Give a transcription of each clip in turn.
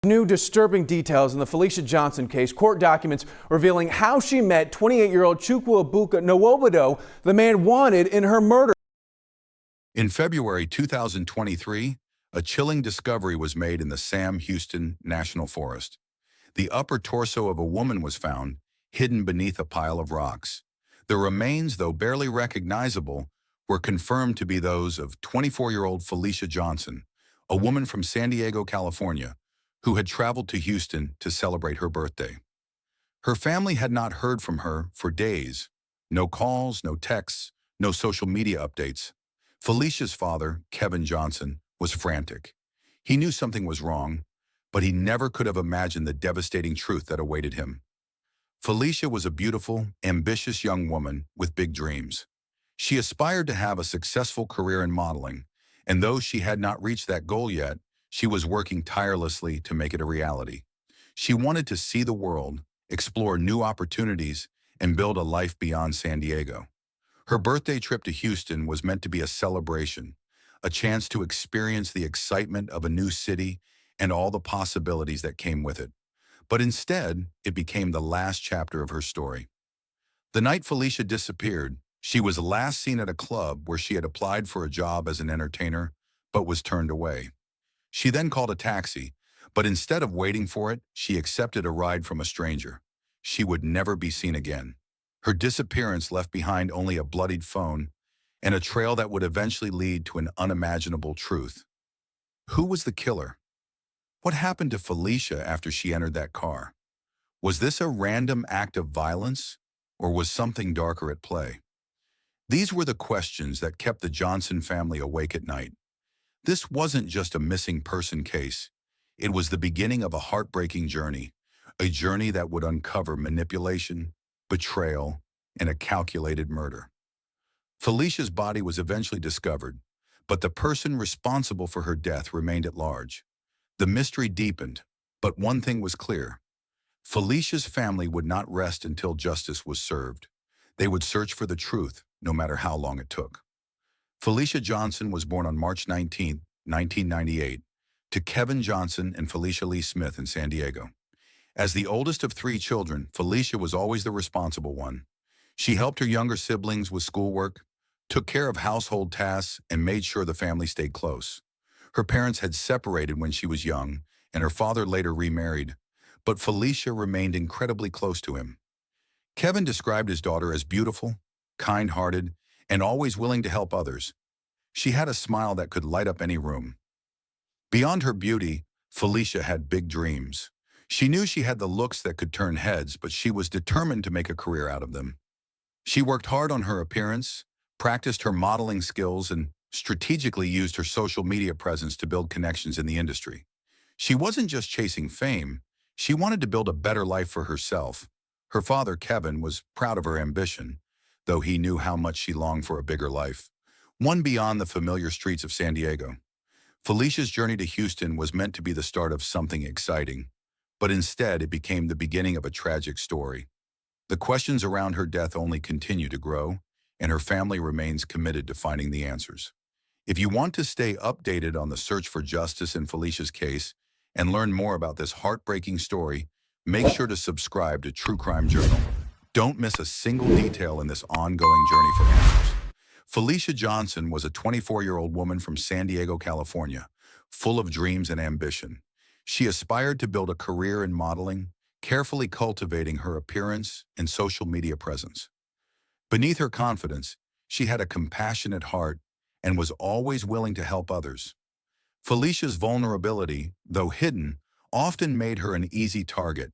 New disturbing details in the Felicia Johnson case. Court documents revealing how she met 28-year-old Chukwuebuka Nwobodo, the man wanted in her murder. In February 2023, a chilling discovery was made in the Sam Houston National Forest. The upper torso of a woman was found, hidden beneath a pile of rocks. The remains, though barely recognizable, were confirmed to be those of 24-year-old Felicia Johnson, a woman from San Diego, California, who had traveled to Houston to celebrate her birthday. Her family had not heard from her for days. No calls, no texts, no social media updates. Felicia's father, Kevin Johnson, was frantic. He knew something was wrong, but he never could have imagined the devastating truth that awaited him. Felicia was a beautiful, ambitious young woman with big dreams. She aspired to have a successful career in modeling, and though she had not reached that goal yet, she was working tirelessly to make it a reality. She wanted to see the world, explore new opportunities, and build a life beyond San Diego. Her birthday trip to Houston was meant to be a celebration, a chance to experience the excitement of a new city and all the possibilities that came with it. But instead, it became the last chapter of her story. The night Felicia disappeared, she was last seen at a club where she had applied for a job as an entertainer, but was turned away. She then called a taxi, but instead of waiting for it, she accepted a ride from a stranger. She would never be seen again. Her disappearance left behind only a bloodied phone and a trail that would eventually lead to an unimaginable truth. Who was the killer? What happened to Felicia after she entered that car? Was this a random act of violence, or was something darker at play? These were the questions that kept the Johnson family awake at night. This wasn't just a missing person case. It was the beginning of a heartbreaking journey, a journey that would uncover manipulation, betrayal, and a calculated murder. Felicia's body was eventually discovered, but the person responsible for her death remained at large. The mystery deepened, but one thing was clear. Felicia's family would not rest until justice was served. They would search for the truth, no matter how long it took. Felicia Johnson was born on March 19, 1998, to Kevin Johnson and Felicia Lee Smith in San Diego. As the oldest of 3 children, Felicia was always the responsible one. She helped her younger siblings with schoolwork, took care of household tasks, and made sure the family stayed close. Her parents had separated when she was young, and her father later remarried, but Felicia remained incredibly close to him. Kevin described his daughter as beautiful, kind-hearted, and always willing to help others. She had a smile that could light up any room. Beyond her beauty, Felicia had big dreams. She knew she had the looks that could turn heads, but she was determined to make a career out of them. She worked hard on her appearance, practiced her modeling skills, and strategically used her social media presence to build connections in the industry. She wasn't just chasing fame, she wanted to build a better life for herself. Her father, Kevin, was proud of her ambition, though he knew how much she longed for a bigger life, one beyond the familiar streets of San Diego. Felicia's journey to Houston was meant to be the start of something exciting, but instead it became the beginning of a tragic story. The questions around her death only continue to grow, and her family remains committed to finding the answers. If you want to stay updated on the search for justice in Felicia's case and learn more about this heartbreaking story, make sure to subscribe to True Crime Journal. Don't miss a single detail in this ongoing journey for answers. Felicia Johnson was a 24-year-old woman from San Diego, California, full of dreams and ambition. She aspired to build a career in modeling, carefully cultivating her appearance and social media presence. Beneath her confidence, she had a compassionate heart and was always willing to help others. Felicia's vulnerability, though hidden, often made her an easy target,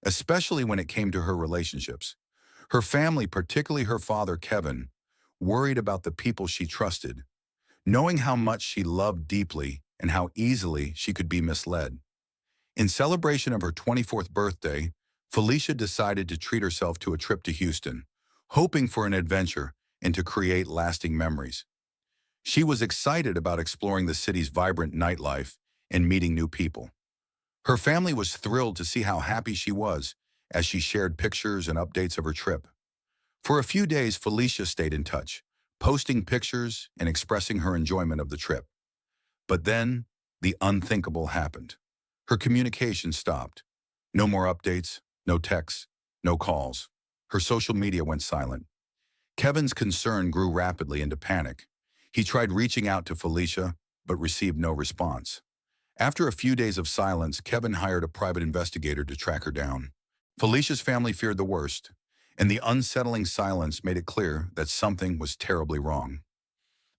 especially when it came to her relationships. Her family, particularly her father, Kevin, worried about the people she trusted, knowing how much she loved deeply and how easily she could be misled. In celebration of her 24th birthday, Felicia decided to treat herself to a trip to Houston, hoping for an adventure and to create lasting memories. She was excited about exploring the city's vibrant nightlife and meeting new people. Her family was thrilled to see how happy she was as she shared pictures and updates of her trip. For a few days, Felicia stayed in touch, posting pictures and expressing her enjoyment of the trip. But then, the unthinkable happened. Her communication stopped. No more updates, no texts, no calls. Her social media went silent. Kevin's concern grew rapidly into panic. He tried reaching out to Felicia, but received no response. After a few days of silence, Kevin hired a private investigator to track her down. Felicia's family feared the worst, and the unsettling silence made it clear that something was terribly wrong.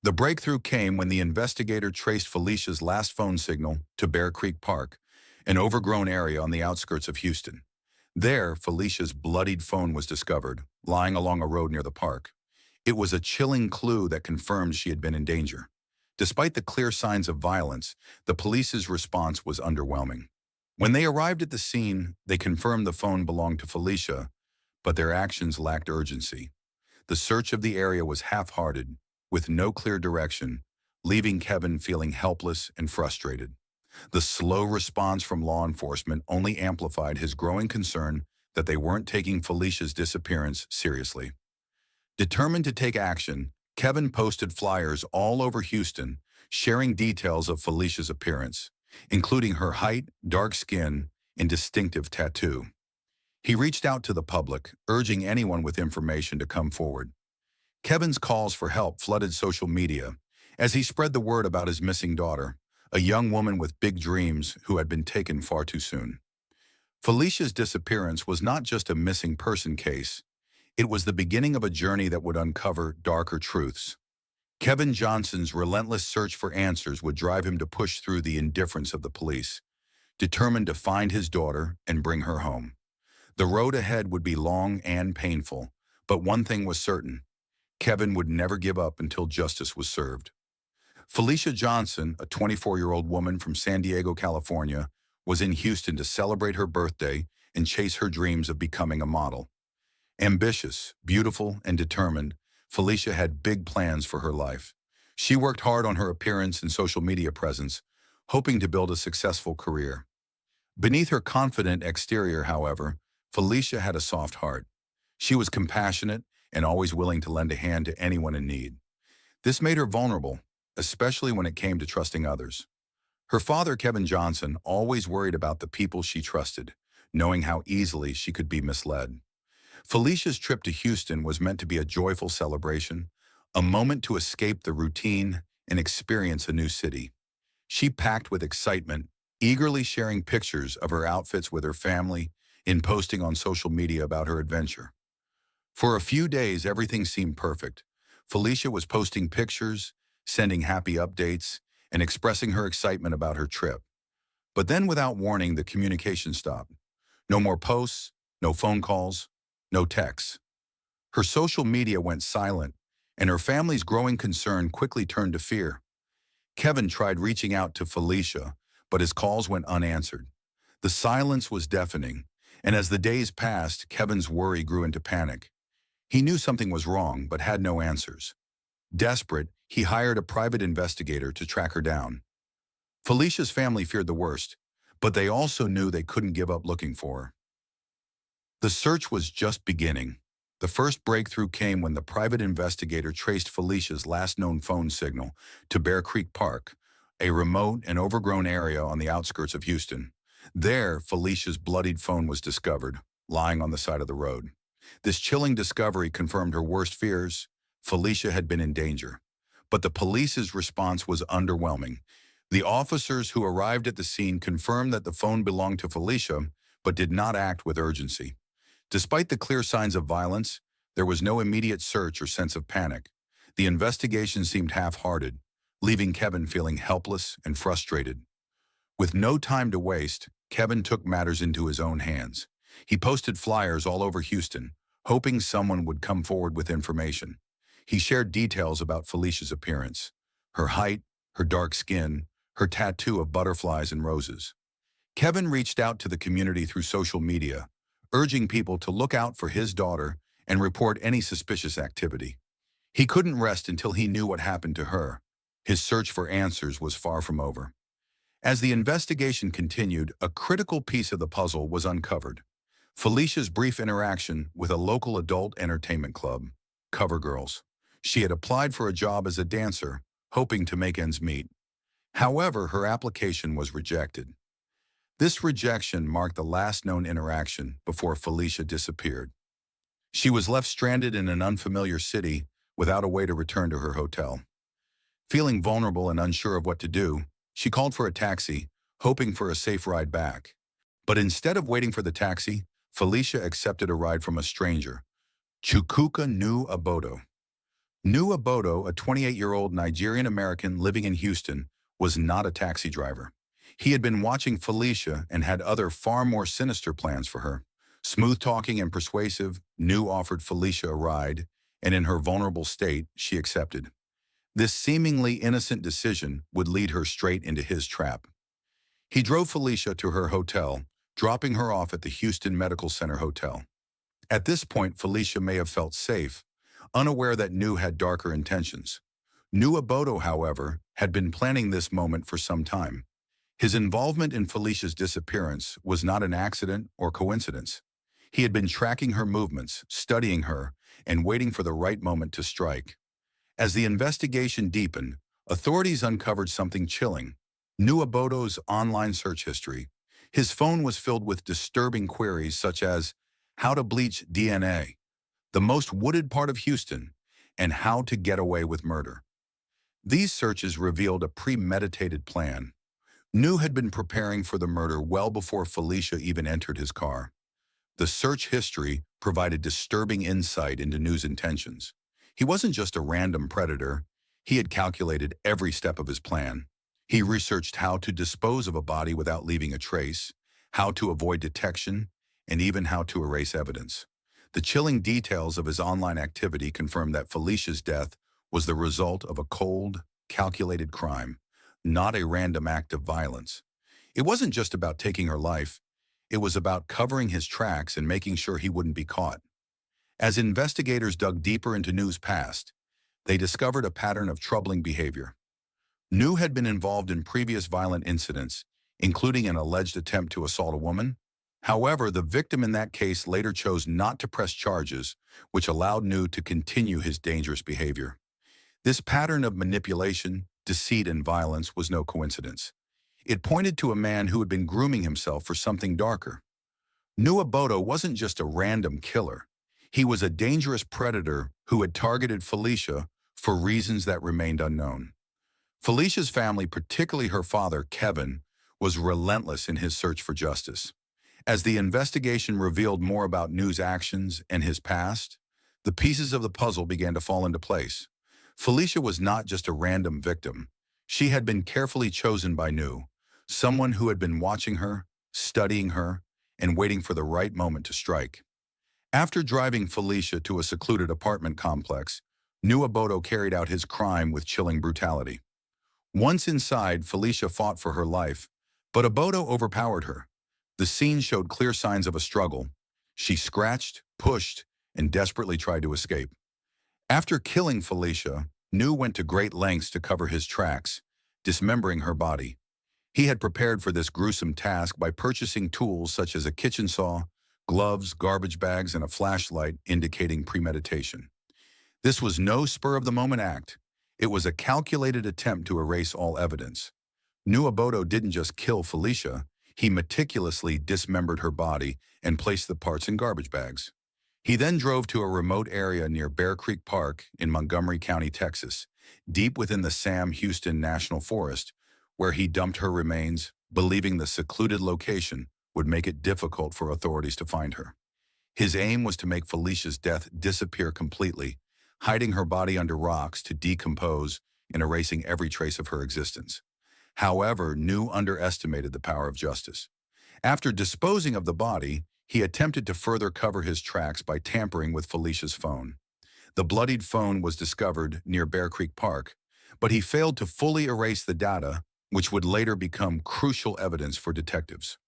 The breakthrough came when the investigator traced Felicia's last phone signal to Bear Creek Park, an overgrown area on the outskirts of Houston. There, Felicia's bloodied phone was discovered, lying along a road near the park. It was a chilling clue that confirmed she had been in danger. Despite the clear signs of violence, the police's response was underwhelming. When they arrived at the scene, they confirmed the phone belonged to Felicia, but their actions lacked urgency. The search of the area was half-hearted, with no clear direction, leaving Kevin feeling helpless and frustrated. The slow response from law enforcement only amplified his growing concern that they weren't taking Felicia's disappearance seriously. Determined to take action, Kevin posted flyers all over Houston, sharing details of Felicia's appearance, including her height, dark skin, and distinctive tattoo. He reached out to the public, urging anyone with information to come forward. Kevin's calls for help flooded social media as he spread the word about his missing daughter, a young woman with big dreams who had been taken far too soon. Felicia's disappearance was not just a missing person case. It was the beginning of a journey that would uncover darker truths. Kevin Johnson's relentless search for answers would drive him to push through the indifference of the police, determined to find his daughter and bring her home. The road ahead would be long and painful, but one thing was certain: Kevin would never give up until justice was served. Felicia Johnson, a 24-year-old woman from San Diego, California, was in Houston to celebrate her birthday and chase her dreams of becoming a model. Ambitious, beautiful, and determined, Felicia had big plans for her life. She worked hard on her appearance and social media presence, hoping to build a successful career. Beneath her confident exterior, however, Felicia had a soft heart. She was compassionate and always willing to lend a hand to anyone in need. This made her vulnerable, especially when it came to trusting others. Her father, Kevin Johnson, always worried about the people she trusted, knowing how easily she could be misled. Felicia's trip to Houston was meant to be a joyful celebration, a moment to escape the routine and experience a new city. She packed with excitement, eagerly sharing pictures of her outfits with her family and posting on social media about her adventure. For a few days, everything seemed perfect. Felicia was posting pictures, sending happy updates, and expressing her excitement about her trip. But then, without warning, the communication stopped. No more posts, no phone calls, no texts. Her social media went silent, and her family's growing concern quickly turned to fear. Kevin tried reaching out to Felicia, but his calls went unanswered. The silence was deafening, and as the days passed, Kevin's worry grew into panic. He knew something was wrong, but had no answers. Desperate, he hired a private investigator to track her down. Felicia's family feared the worst, but they also knew they couldn't give up looking for her. The search was just beginning. The first breakthrough came when the private investigator traced Felicia's last known phone signal to Bear Creek Park, a remote and overgrown area on the outskirts of Houston. There, Felicia's bloodied phone was discovered, lying on the side of the road. This chilling discovery confirmed her worst fears. Felicia had been in danger. But the police's response was underwhelming. The officers who arrived at the scene confirmed that the phone belonged to Felicia, but did not act with urgency. Despite the clear signs of violence, there was no immediate search or sense of panic. The investigation seemed half-hearted, leaving Kevin feeling helpless and frustrated. With no time to waste, Kevin took matters into his own hands. He posted flyers all over Houston, hoping someone would come forward with information. He shared details about Felicia's appearance: her height, her dark skin, her tattoo of butterflies and roses. Kevin reached out to the community through social media, urging people to look out for his daughter and report any suspicious activity. He couldn't rest until he knew what happened to her. His search for answers was far from over. As the investigation continued, a critical piece of the puzzle was uncovered: Felicia's brief interaction with a local adult entertainment club, Cover Girls. She had applied for a job as a dancer, hoping to make ends meet. However, her application was rejected. This rejection marked the last known interaction before Felicia disappeared. She was left stranded in an unfamiliar city without a way to return to her hotel. Feeling vulnerable and unsure of what to do, she called for a taxi, hoping for a safe ride back. But instead of waiting for the taxi, Felicia accepted a ride from a stranger, Chukwuka Abodo. Abodo, a 28-year-old Nigerian-American living in Houston, was not a taxi driver. He had been watching Felicia and had other far more sinister plans for her. Smooth-talking and persuasive, offered Felicia a ride, and in her vulnerable state, she accepted. This seemingly innocent decision would lead her straight into his trap. He drove Felicia to her hotel, dropping her off at the Houston Medical Center Hotel. At this point, Felicia may have felt safe, unaware that had darker intentions. Abodo, however, had been planning this moment for some time. His involvement in Felicia's disappearance was not an accident or coincidence. He had been tracking her movements, studying her, and waiting for the right moment to strike. As the investigation deepened, authorities uncovered something chilling. Abodo's online search history. His phone was filled with disturbing queries such as how to bleach DNA, the most wooded part of Houston, and how to get away with murder. These searches revealed a premeditated plan. Had been preparing for the murder well before Felicia even entered his car. The search history provided disturbing insight into New's intentions. He wasn't just a random predator. He had calculated every step of his plan. He researched how to dispose of a body without leaving a trace, how to avoid detection, and even how to erase evidence. The chilling details of his online activity confirmed that Felicia's death was the result of a cold, calculated crime, not a random act of violence. It wasn't just about taking her life. It was about covering his tracks and making sure he wouldn't be caught. As investigators dug deeper into New's past, they discovered a pattern of troubling behavior. New had been involved in previous violent incidents, including an alleged attempt to assault a woman. However, the victim in that case later chose not to press charges, which allowed New to continue his dangerous behavior. This pattern of manipulation, deceit, and violence was no coincidence. It pointed to a man who had been grooming himself for something darker. Abodo wasn't just a random killer. He was a dangerous predator who had targeted Felicia for reasons that remained unknown. Felicia's family, particularly her father, Kevin, was relentless in his search for justice. As the investigation revealed more about New's actions and his past, the pieces of the puzzle began to fall into place. Felicia was not just a random victim. She had been carefully chosen by New, someone who had been watching her, studying her, and waiting for the right moment to strike. After driving Felicia to a secluded apartment complex, Abodo carried out his crime with chilling brutality. Once inside, Felicia fought for her life, but Abodo overpowered her. The scene showed clear signs of a struggle. She scratched, pushed, and desperately tried to escape. After killing Felicia, New went to great lengths to cover his tracks, dismembering her body. He had prepared for this gruesome task by purchasing tools such as a kitchen saw, gloves, garbage bags, and a flashlight, indicating premeditation. This was no spur-of-the-moment act. It was a calculated attempt to erase all evidence. Abodo didn't just kill Felicia, he meticulously dismembered her body and placed the parts in garbage bags. He then drove to a remote area near Bear Creek Park in Montgomery County, Texas, deep within the Sam Houston National Forest, where he dumped her remains, believing the secluded location would make it difficult for authorities to find her. His aim was to make Felicia's death disappear completely, hiding her body under rocks to decompose and erasing every trace of her existence. However, New underestimated the power of justice. After disposing of the body, he attempted to further cover his tracks by tampering with Felicia's phone. The bloodied phone was discovered near Bear Creek Park, but he failed to fully erase the data, which would later become crucial evidence for detectives.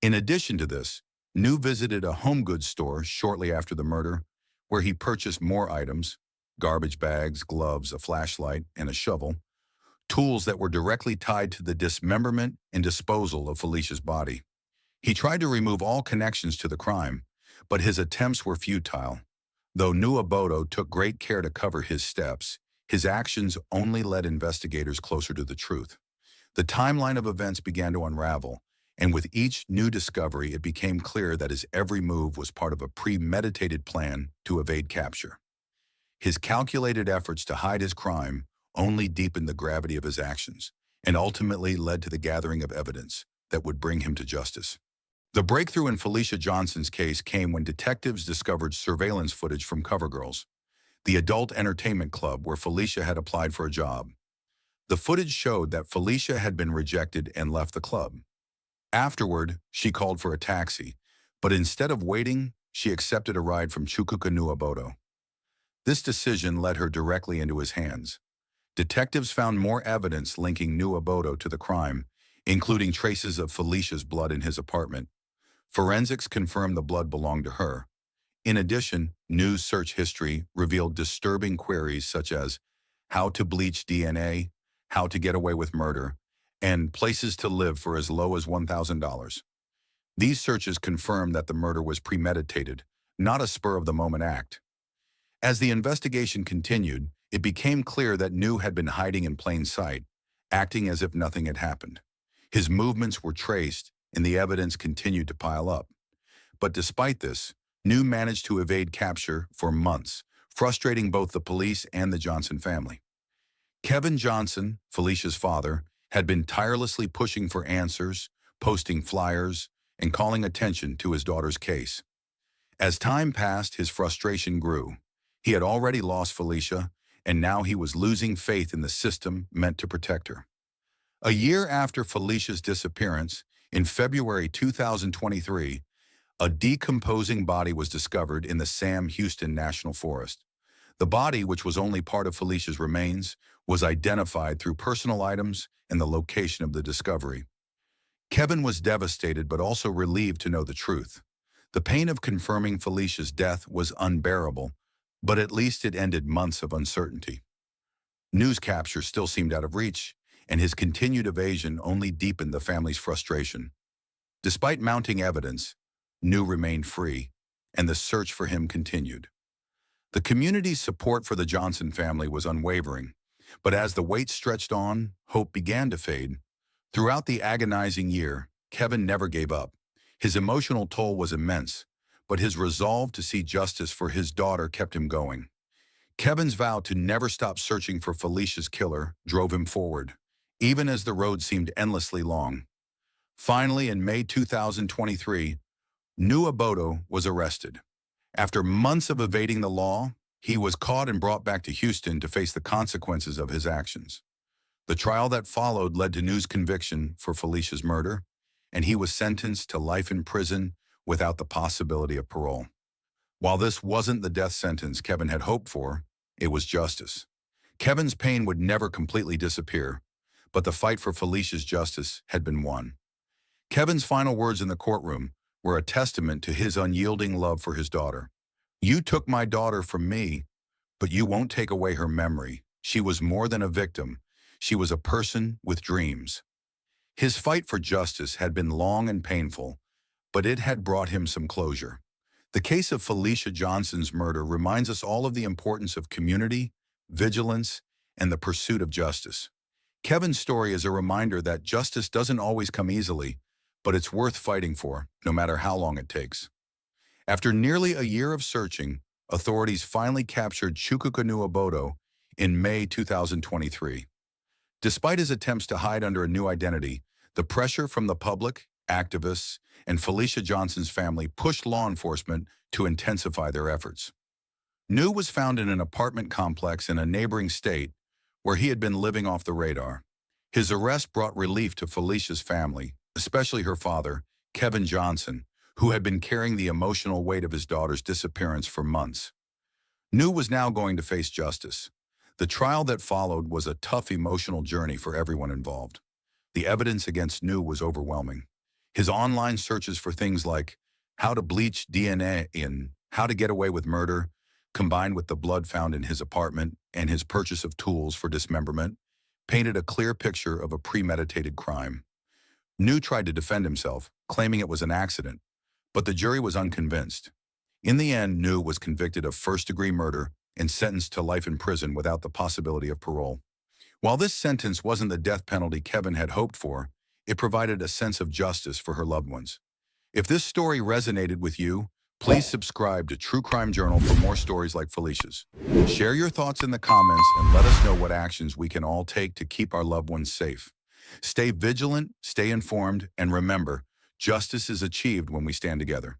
In addition to this, New visited a home goods store shortly after the murder, where he purchased more items, garbage bags, gloves, a flashlight, and a shovel, tools that were directly tied to the dismemberment and disposal of Felicia's body. He tried to remove all connections to the crime, but his attempts were futile. Though Abodo took great care to cover his steps, his actions only led investigators closer to the truth. The timeline of events began to unravel, And with each new discovery, it became clear that his every move was part of a premeditated plan to evade capture. His calculated efforts to hide his crime only deepened the gravity of his actions and ultimately led to the gathering of evidence that would bring him to justice. The breakthrough in Felicia Johnson's case came when detectives discovered surveillance footage from CoverGirls, the adult entertainment club where Felicia had applied for a job. The footage showed that Felicia had been rejected and left the club. Afterward, she called for a taxi, but instead of waiting, she accepted a ride from Chukwuka Nuobodo. This decision led her directly into his hands. Detectives found more evidence linking Nuobodo to the crime, including traces of Felicia's blood in his apartment. Forensics confirmed the blood belonged to her. In addition, Nu's search history revealed disturbing queries such as how to bleach DNA, how to get away with murder, and places to live for as low as $1,000. These searches confirmed that the murder was premeditated, not a spur-of-the-moment act. As the investigation continued, it became clear that Nu had been hiding in plain sight, acting as if nothing had happened. His movements were traced, and the evidence continued to pile up. But despite this, Nu managed to evade capture for months, frustrating both the police and the Johnson family. Kevin Johnson, Felicia's father, had been tirelessly pushing for answers, posting flyers, and calling attention to his daughter's case. As time passed, his frustration grew. He had already lost Felicia, and now he was losing faith in the system meant to protect her. A year after Felicia's disappearance, in February 2023, a decomposing body was discovered in the Sam Houston National Forest. The body, which was only part of Felicia's remains, was identified through personal items and the location of the discovery. Kevin was devastated but also relieved to know the truth. The pain of confirming Felicia's death was unbearable, but at least it ended months of uncertainty. Nu's capture still seemed out of reach, and his continued evasion only deepened the family's frustration. Despite mounting evidence, Nu remained free, and the search for him continued. The community's support for the Johnson family was unwavering, but as the wait stretched on, hope began to fade. Throughout the agonizing year, Kevin never gave up. His emotional toll was immense, but his resolve to see justice for his daughter kept him going. Kevin's vow to never stop searching for Felicia's killer drove him forward, even as the road seemed endlessly long. Finally, in May 2023, Nuobodo was arrested. After months of evading the law, he was caught and brought back to Houston to face the consequences of his actions. The trial that followed led to Nu's conviction for Felicia's murder, and he was sentenced to life in prison without the possibility of parole. While this wasn't the death sentence Kevin had hoped for, it was justice. Kevin's pain would never completely disappear, but the fight for Felicia's justice had been won. Kevin's final words in the courtroom were a testament to his unyielding love for his daughter. "You took my daughter from me, but you won't take away her memory. She was more than a victim. She was a person with dreams." His fight for justice had been long and painful, but it had brought him some closure. The case of Felicia Johnson's murder reminds us all of the importance of community, vigilance, and the pursuit of justice. Kevin's story is a reminder that justice doesn't always come easily, but it's worth fighting for, no matter how long it takes. After nearly a year of searching, authorities finally captured Chukwuka Nuobodo in May 2023. Despite his attempts to hide under a new identity, the pressure from the public, activists, and Felicia Johnson's family pushed law enforcement to intensify their efforts. Nu was found in an apartment complex in a neighboring state where he had been living off the radar. His arrest brought relief to Felicia's family, especially her father, Kevin Johnson, who had been carrying the emotional weight of his daughter's disappearance for months. Nu was now going to face justice. The trial that followed was a tough emotional journey for everyone involved. The evidence against Nu was overwhelming. His online searches for things like how to bleach DNA and how to get away with murder, combined with the blood found in his apartment and his purchase of tools for dismemberment, painted a clear picture of a premeditated crime. Nu tried to defend himself, claiming it was an accident, but the jury was unconvinced. In the end, Nu was convicted of first-degree murder and sentenced to life in prison without the possibility of parole. While this sentence wasn't the death penalty Kevin had hoped for, It provided a sense of justice for her loved ones. If this story resonated with you, please subscribe to True Crime Journal for more stories like Felicia's. Share your thoughts in the comments and let us know what actions we can all take to keep our loved ones safe. Stay vigilant, stay informed, and remember, justice is achieved when we stand together.